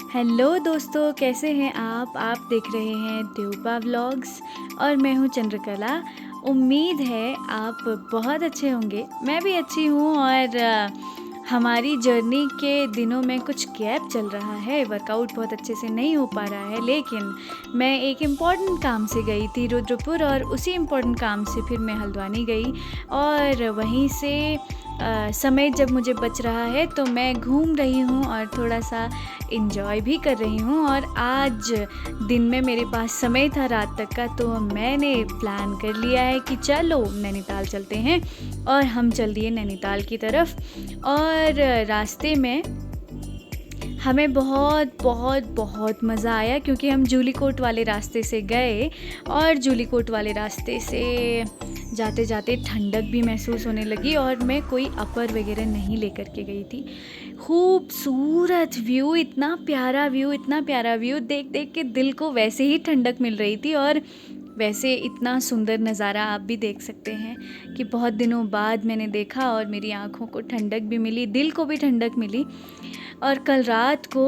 Hello दोस्तों, कैसे हैं आप देख रहे हैं देवपा व्लॉग्स और मैं हूं चंद्रकला। उम्मीद है आप बहुत अच्छे होंगे। मैं भी अच्छी हूं और हमारी जर्नी के दिनों में कुछ गैप चल रहा है। वर्कआउट बहुत अच्छे से नहीं हो पा रहा है, लेकिन मैं एक इम्पॉर्टेंट काम से गई थी रुद्रपुर और उसी इम्पॉर्टेंट काम से फिर मैं हल्द्वानी गई और वहीं से समय जब मुझे बच रहा है तो मैं घूम रही हूँ और थोड़ा सा इंजॉय भी कर रही हूँ। और आज दिन में मेरे पास समय था रात तक का, तो मैंने प्लान कर लिया है कि चलो नैनीताल चलते हैं और हम चल दिए नैनीताल की तरफ। और रास्ते में हमें बहुत बहुत बहुत मज़ा आया क्योंकि हम जूलीकोट वाले रास्ते से गए और जूलीकोट वाले रास्ते से जाते जाते ठंडक भी महसूस होने लगी और मैं कोई अपर वगैरह नहीं लेकर के गई थी। खूबसूरत व्यू, इतना प्यारा व्यू देख देख के दिल को वैसे ही ठंडक मिल रही थी। और वैसे इतना सुंदर नज़ारा आप भी देख सकते हैं कि बहुत दिनों बाद मैंने देखा और मेरी आँखों को ठंडक भी मिली, दिल को भी ठंडक मिली। और कल रात को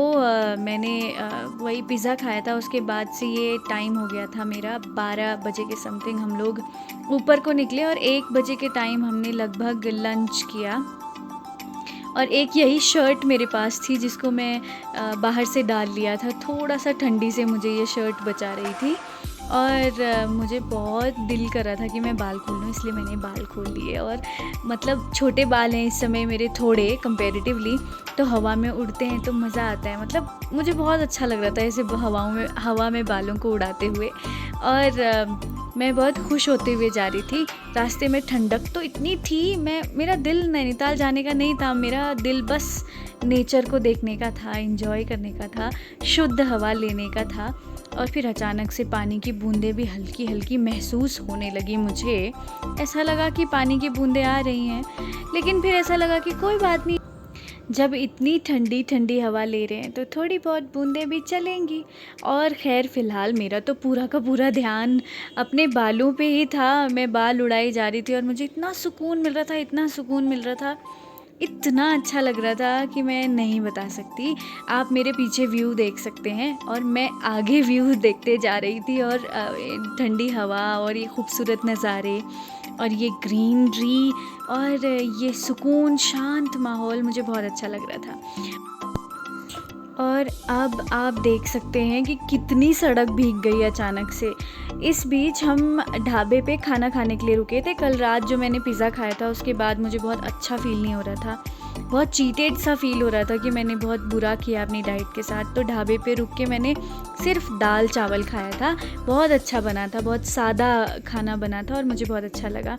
मैंने वही पिज़्ज़ा खाया था। उसके बाद से ये टाइम हो गया था मेरा 12 बजे के समथिंग हम लोग ऊपर को निकले और 1 बजे के टाइम हमने लगभग लंच किया। और एक यही शर्ट मेरे पास थी जिसको मैं बाहर से डाल लिया था, थोड़ा सा ठंडी से मुझे ये शर्ट बचा रही थी। और मुझे बहुत दिल कर रहा था कि मैं बाल खोल लूँ, इसलिए मैंने बाल खोल लिए। और मतलब छोटे बाल हैं इस समय मेरे थोड़े कंपैरेटिवली, तो हवा में उड़ते हैं तो मज़ा आता है। मतलब मुझे बहुत अच्छा लग रहा था ऐसे हवा में बालों को उड़ाते हुए। और मैं बहुत खुश होते हुए जा रही थी। रास्ते में ठंडक तो इतनी थी, मेरा दिल नैनीताल जाने का नहीं था, मेरा दिल बस नेचर को देखने का था, एंजॉय करने का था, शुद्ध हवा लेने का था। और फिर अचानक से पानी की बूंदें भी हल्की हल्की महसूस होने लगी मुझे। ऐसा लगा कि पानी की बूंदें आ रही हैं, लेकिन फिर ऐसा लगा कि कोई बात नहीं, जब इतनी ठंडी ठंडी हवा ले रहे हैं तो थोड़ी बहुत बूंदें भी चलेंगी। और खैर फ़िलहाल मेरा तो पूरा का पूरा ध्यान अपने बालों पे ही था। मैं बाल उड़ाई जा रही थी और मुझे इतना सुकून मिल रहा था, इतना सुकून मिल रहा था, इतना अच्छा लग रहा था कि मैं नहीं बता सकती। आप मेरे पीछे व्यू देख सकते हैं और मैं आगे व्यू देखते जा रही थी। और ठंडी हवा और ये खूबसूरत नज़ारे और ये ग्रीनरी और ये सुकून, शांत माहौल मुझे बहुत अच्छा लग रहा था। और अब आप देख सकते हैं कि कितनी सड़क भीग गई अचानक से। इस बीच हम ढाबे पे खाना खाने के लिए रुके थे। कल रात जो मैंने पिज़्ज़ा खाया था उसके बाद मुझे बहुत अच्छा फ़ील नहीं हो रहा था, बहुत चीटेड सा फ़ील हो रहा था कि मैंने बहुत बुरा किया अपनी डाइट के साथ। तो ढाबे पे रुक के मैंने सिर्फ दाल चावल खाया था। बहुत अच्छा बना था, बहुत सादा खाना बना था और मुझे बहुत अच्छा लगा।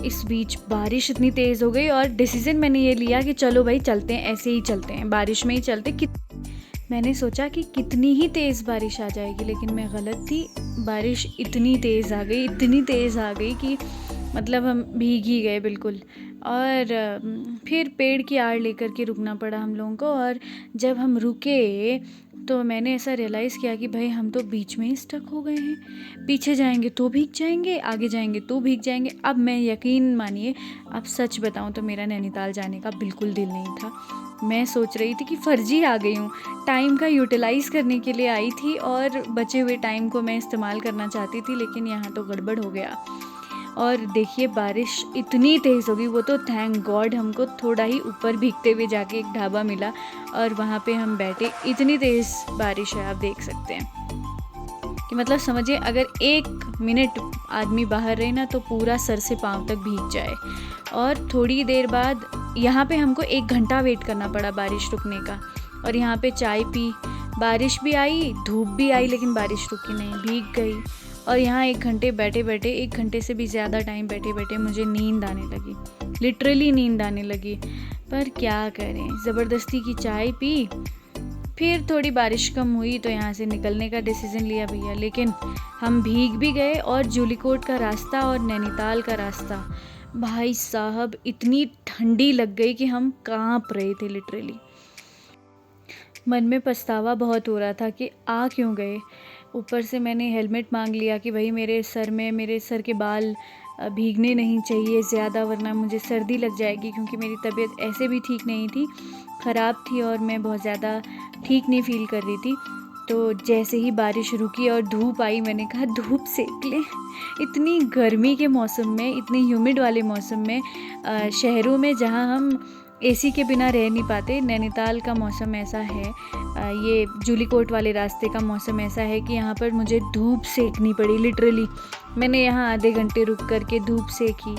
इस बीच बारिश इतनी तेज़ हो गई और डिसीज़न मैंने ये लिया कि चलो भाई चलते हैं, ऐसे ही चलते हैं, बारिश में ही चलते। मैंने सोचा कि कितनी ही तेज़ बारिश आ जाएगी, लेकिन मैं गलत थी। बारिश इतनी तेज़ आ गई, इतनी तेज़ आ गई कि मतलब हम भीग ही गए बिल्कुल। और फिर पेड़ की आड़ लेकर के रुकना पड़ा हम लोगों को। और जब हम रुके तो मैंने ऐसा रियलाइज़ किया कि भाई हम तो बीच में ही स्टक हो गए हैं, पीछे जाएंगे तो भीग जाएंगे, आगे जाएंगे तो भीग जाएंगे। अब मैं यकीन मानिए, अब सच बताऊं तो मेरा नैनीताल जाने का बिल्कुल दिल नहीं था। मैं सोच रही थी कि फ़र्जी आ गई हूँ, टाइम का यूटिलाइज़ करने के लिए आई थी और बचे हुए टाइम को मैं इस्तेमाल करना चाहती थी, लेकिन यहाँ तो गड़बड़ हो गया। और देखिए बारिश इतनी तेज़ हो गई, वो तो थैंक गॉड हमको थोड़ा ही ऊपर भीगते हुए जाके एक ढाबा मिला और वहाँ पे हम बैठे। इतनी तेज़ बारिश है, आप देख सकते हैं कि मतलब समझिए अगर 1 मिनट आदमी बाहर रहे ना तो पूरा सर से पाँव तक भीग जाए। और थोड़ी देर बाद यहाँ पे हमको 1 घंटा वेट करना पड़ा बारिश रुकने का। और यहाँ पे चाय पी, बारिश भी आई, धूप भी आई, लेकिन बारिश रुकी नहीं, भीग गई। और यहाँ 1 घंटे बैठे बैठे, 1 घंटे से भी ज़्यादा टाइम बैठे बैठे मुझे नींद आने लगी, लिटरली नींद आने लगी। पर क्या करें, ज़बरदस्ती की चाय पी। फिर थोड़ी बारिश कम हुई तो यहाँ से निकलने का डिसीज़न लिया भैया, लेकिन हम भीग भी गए। और जूलीकोट का रास्ता और नैनीताल का रास्ता, भाई साहब इतनी ठंडी लग गई कि हम कांप रहे थे लिटरली। मन में पछतावा बहुत हो रहा था कि आ क्यों गए। ऊपर से मैंने हेलमेट मांग लिया कि भाई मेरे सर के बाल भीगने नहीं चाहिए ज़्यादा, वरना मुझे सर्दी लग जाएगी, क्योंकि मेरी तबीयत ऐसे भी ठीक नहीं थी, ख़राब थी और मैं बहुत ज़्यादा ठीक नहीं फ़ील कर रही थी। तो जैसे ही बारिश रुकी और धूप आई, मैंने कहा धूप सेक लें। इतनी गर्मी के मौसम में, इतनी ह्यूमिड वाले मौसम में, शहरों में जहाँ हम एसी के बिना रह नहीं पाते, नैनीताल का मौसम ऐसा है, ये जूलीकोट वाले रास्ते का मौसम ऐसा है कि यहाँ पर मुझे धूप सेकनी पड़ी लिटरली। मैंने यहाँ आधे घंटे रुक कर के धूप सेकी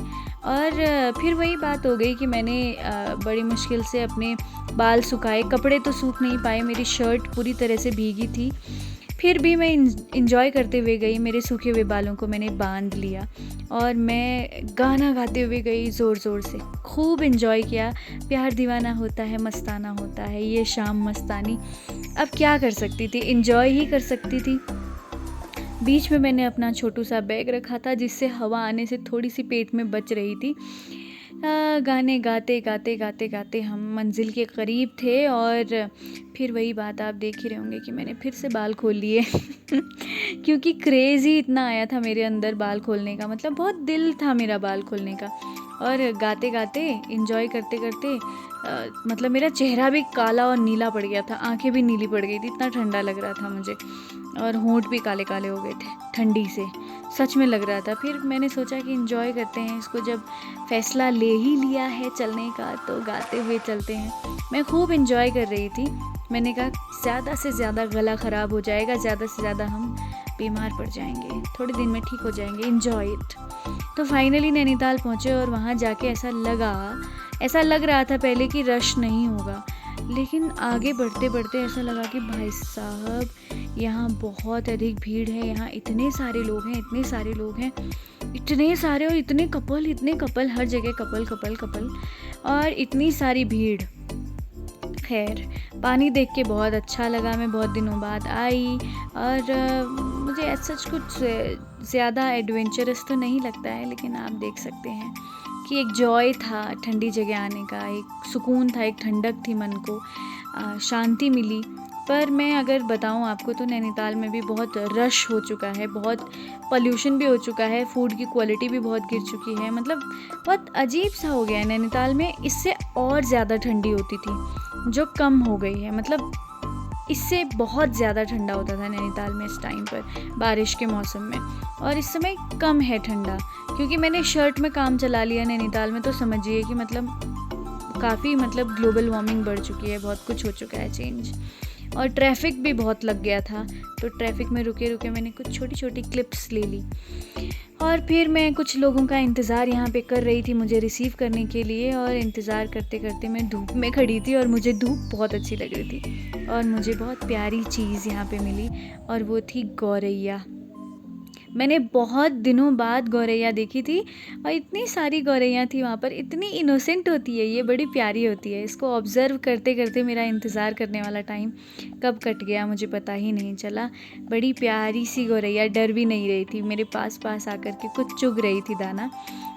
और फिर वही बात हो गई कि मैंने बड़ी मुश्किल से अपने बाल सुखाए। कपड़े तो सूख नहीं पाए, मेरी शर्ट पूरी तरह से भीगी थी, फिर भी मैं इंजॉय करते हुए गई। मेरे सूखे हुए बालों को मैंने बांध लिया और मैं गाना गाते हुए गई ज़ोर ज़ोर से। खूब इंजॉय किया। प्यार दीवाना होता है, मस्ताना होता है, ये शाम मस्तानी। अब क्या कर सकती थी, इंजॉय ही कर सकती थी। बीच में मैंने अपना छोटू सा बैग रखा था, जिससे हवा आने से थोड़ी सी पेट में बच रही थी। गाने गाते गाते गाते गाते हम मंजिल के करीब थे और फिर वही बात आप देख ही रहे होंगे कि मैंने फिर से बाल खोल लिए क्योंकि क्रेज़ ही इतना आया था मेरे अंदर बाल खोलने का, मतलब बहुत दिल था मेरा बाल खोलने का। और गाते गाते इंजॉय करते करते मतलब मेरा चेहरा भी काला और नीला पड़ गया था, आंखें भी नीली पड़ गई थी, इतना ठंडा लग रहा था मुझे, और होंठ भी काले काले हो गए थे ठंडी से, सच में लग रहा था। फिर मैंने सोचा कि इंजॉय करते हैं इसको, जब फ़ैसला ले ही लिया है चलने का तो गाते हुए चलते हैं। मैं खूब इंजॉय कर रही थी। मैंने कहा ज़्यादा से ज़्यादा गला ख़राब हो जाएगा, ज़्यादा से ज़्यादा हम बीमार पड़ जाएंगे, थोड़े दिन में ठीक हो जाएंगे, इन्जॉय इट। तो फाइनली नैनीताल पहुँचे और वहाँ जाके ऐसा लग रहा था पहले कि रश नहीं होगा, लेकिन आगे बढ़ते बढ़ते ऐसा लगा कि भाई साहब यहाँ बहुत अधिक भीड़ है, यहाँ इतने सारे लोग हैं, इतने सारे लोग हैं, इतने सारे, और इतने कपल, हर जगह कपल कपल कपल, और इतनी सारी भीड़। खैर, पानी देख के बहुत अच्छा लगा। मैं बहुत दिनों बाद आई और मुझे ऐसा कुछ ज़्यादा एडवेंचरस तो नहीं लगता है, लेकिन आप देख सकते हैं कि एक जॉय था ठंडी जगह आने का, एक सुकून था, एक ठंडक थी मन को, शांति मिली। पर मैं अगर बताऊं आपको तो नैनीताल में भी बहुत रश हो चुका है, बहुत पोल्यूशन भी हो चुका है, फूड की क्वालिटी भी बहुत गिर चुकी है, मतलब बहुत अजीब सा हो गया है नैनीताल में। इससे और ज़्यादा ठंडी होती थी, जो कम हो गई है, मतलब इससे बहुत ज़्यादा ठंडा होता था नैनीताल में इस टाइम पर बारिश के मौसम में, और इस समय कम है ठंडा, क्योंकि मैंने शर्ट में काम चला लिया नैनीताल में। तो समझिए कि मतलब काफ़ी ग्लोबल वार्मिंग बढ़ चुकी है, बहुत कुछ हो चुका है चेंज, और ट्रैफिक भी बहुत लग गया था। तो ट्रैफिक में रुके रुके मैंने कुछ छोटी छोटी क्लिप्स ले ली, और फिर मैं कुछ लोगों का इंतज़ार यहाँ पे कर रही थी मुझे रिसीव करने के लिए, और इंतज़ार करते करते मैं धूप में खड़ी थी, और मुझे धूप बहुत अच्छी लग रही थी, और मुझे बहुत प्यारी चीज़ यहाँ पे मिली, और वो थी गौरैया। मैंने बहुत दिनों बाद गौरैया देखी थी, और इतनी सारी गौरैया थी वहाँ पर, इतनी इनोसेंट होती है ये, बड़ी प्यारी होती है। इसको ऑब्ज़र्व करते करते मेरा इंतज़ार करने वाला टाइम कब कट गया मुझे पता ही नहीं चला। बड़ी प्यारी सी गौरैया, डर भी नहीं रही थी, मेरे पास आकर के कुछ चुग रही थी दाना,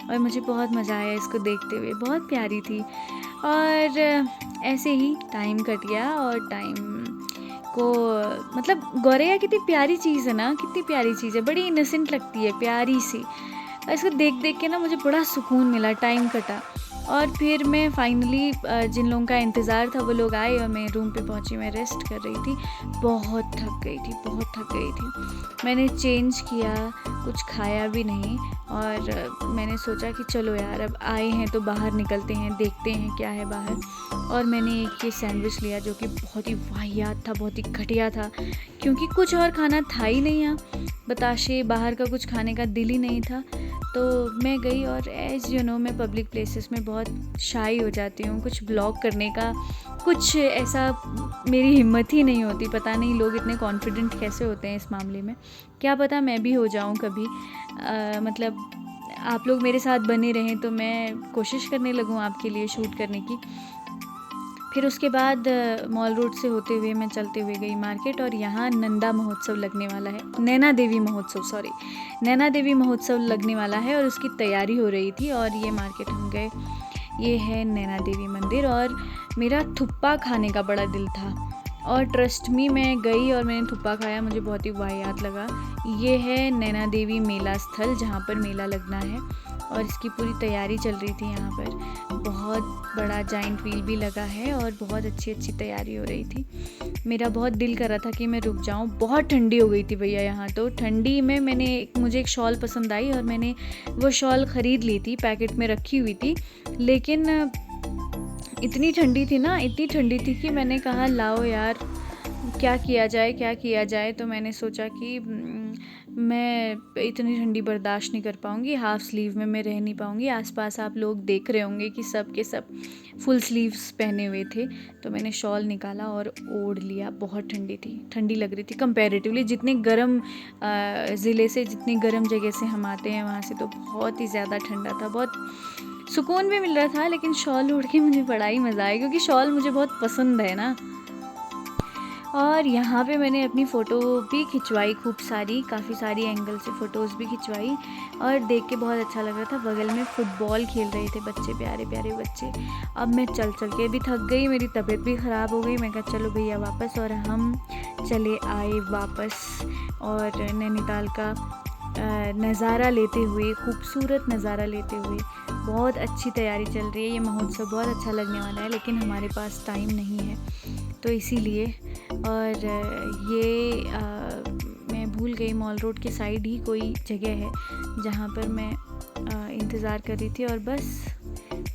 और मुझे बहुत मज़ा आया इसको देखते हुए, बहुत प्यारी थी। और ऐसे ही टाइम कट गया, और टाइम को गौरैया कितनी प्यारी चीज़ है ना, कितनी प्यारी चीज़ है, बड़ी इनोसेंट लगती है, प्यारी सी। इसको देख देख के ना मुझे बड़ा सुकून मिला, टाइम कटा। और फिर मैं फाइनली जिन लोगों का इंतज़ार था वो लोग आए, और मैं रूम पे पहुंची, मैं रेस्ट कर रही थी, बहुत थक गई थी। मैंने चेंज किया, कुछ खाया भी नहीं, और मैंने सोचा कि चलो यार अब आए हैं तो बाहर निकलते हैं, देखते हैं क्या है बाहर। और मैंने एक ये सैंडविच लिया जो कि बहुत ही वाहियात था, बहुत ही घटिया था, क्योंकि कुछ और खाना था ही नहीं यहाँ, बताशे बाहर का कुछ खाने का दिल ही नहीं था। तो मैं गई, और एज़ यू नो मैं पब्लिक प्लेसेस में बहुत शाई हो जाती हूँ, कुछ ब्लॉग करने का कुछ ऐसा मेरी हिम्मत ही नहीं होती। पता नहीं लोग इतने कॉन्फिडेंट कैसे होते हैं इस मामले में, क्या पता मैं भी हो जाऊँ कभी। आप लोग मेरे साथ बने रहें तो मैं कोशिश करने लगूँ आपके लिए शूट करने की। फिर उसके बाद मॉल रोड से होते हुए मैं चलते हुए गई मार्केट, और यहाँ नंदा महोत्सव लगने वाला है, नैना देवी महोत्सव लगने वाला है, और उसकी तैयारी हो रही थी, और ये मार्केट हम गए। ये है नैना देवी मंदिर, और मेरा थुप्पा खाने का बड़ा दिल था, और ट्रस्ट मी मैं गई और मैंने थुप्पा खाया, मुझे बहुत ही वाहियात लगा। ये है नैना देवी मेला स्थल, जहाँ पर मेला लगना है, और इसकी पूरी तैयारी चल रही थी यहाँ पर। बहुत बड़ा जाइंट व्हील भी लगा है और बहुत अच्छी तैयारी हो रही थी। मेरा बहुत दिल कर रहा था कि मैं रुक जाऊँ। बहुत ठंडी हो गई थी भैया यहाँ तो। ठंडी में मुझे एक शॉल पसंद आई और मैंने वो शॉल ख़रीद ली थी, पैकेट में रखी हुई थी। लेकिन इतनी ठंडी थी कि मैंने कहा लाओ यार, क्या किया जाए। तो मैंने सोचा कि मैं इतनी ठंडी बर्दाश्त नहीं कर पाऊँगी, हाफ़ स्लीव में मैं रह नहीं पाऊँगी। आसपास आप लोग देख रहे होंगे कि सब के सब फुल स्लीव्स पहने हुए थे। तो मैंने शॉल निकाला और ओढ़ लिया। बहुत ठंडी लग रही थी कंपैरेटिवली। जितनी गर्म ज़िले से, जितनी गर्म जगह से हम आते हैं वहाँ से तो बहुत ही ज़्यादा ठंडा था। बहुत सुकून भी मिल रहा था, लेकिन शॉल ओढ़ के मुझे बड़ा ही मज़ा आया, क्योंकि शॉल मुझे बहुत पसंद है ना। और यहाँ पे मैंने अपनी फ़ोटो भी खिंचवाई, खूब सारी, काफ़ी सारी एंगल से फ़ोटोज़ भी खिंचवाई और देख के बहुत अच्छा लग रहा था। बगल में फुटबॉल खेल रहे थे बच्चे, प्यारे प्यारे बच्चे। अब मैं चल के भी थक गई, मेरी तबीयत भी ख़राब हो गई। मैं कहा चलो भैया वापस, और हम चले आए वापस। और नैनीताल का नज़ारा लेते हुए, खूबसूरत नज़ारा लेते हुए, बहुत अच्छी तैयारी चल रही है। ये महोत्सव बहुत अच्छा लगने वाला है, लेकिन हमारे पास टाइम नहीं है, तो इसीलिए। और ये मैं भूल गई, मॉल रोड के साइड ही कोई जगह है जहाँ पर मैं इंतज़ार कर रही थी। और बस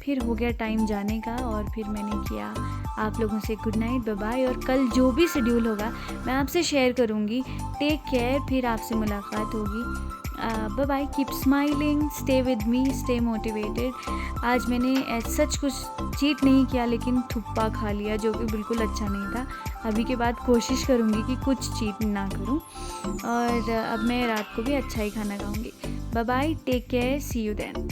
फिर हो गया टाइम जाने का, और फिर मैंने किया आप लोगों से गुड नाइट, बाय बाय। और कल जो भी शेड्यूल होगा मैं आपसे शेयर करूँगी। टेक केयर, फिर आपसे मुलाकात होगी। Bye bye, keep smiling, stay with me, stay motivated. आज मैंने सच कुछ चीट नहीं किया, लेकिन थुप्पा खा लिया, जो कि बिल्कुल अच्छा नहीं था। अभी के बाद कोशिश करूँगी कि कुछ चीट ना करूँ, और अब मैं रात को भी अच्छा ही खाना खाऊँगी। Bye bye, take care, see you then.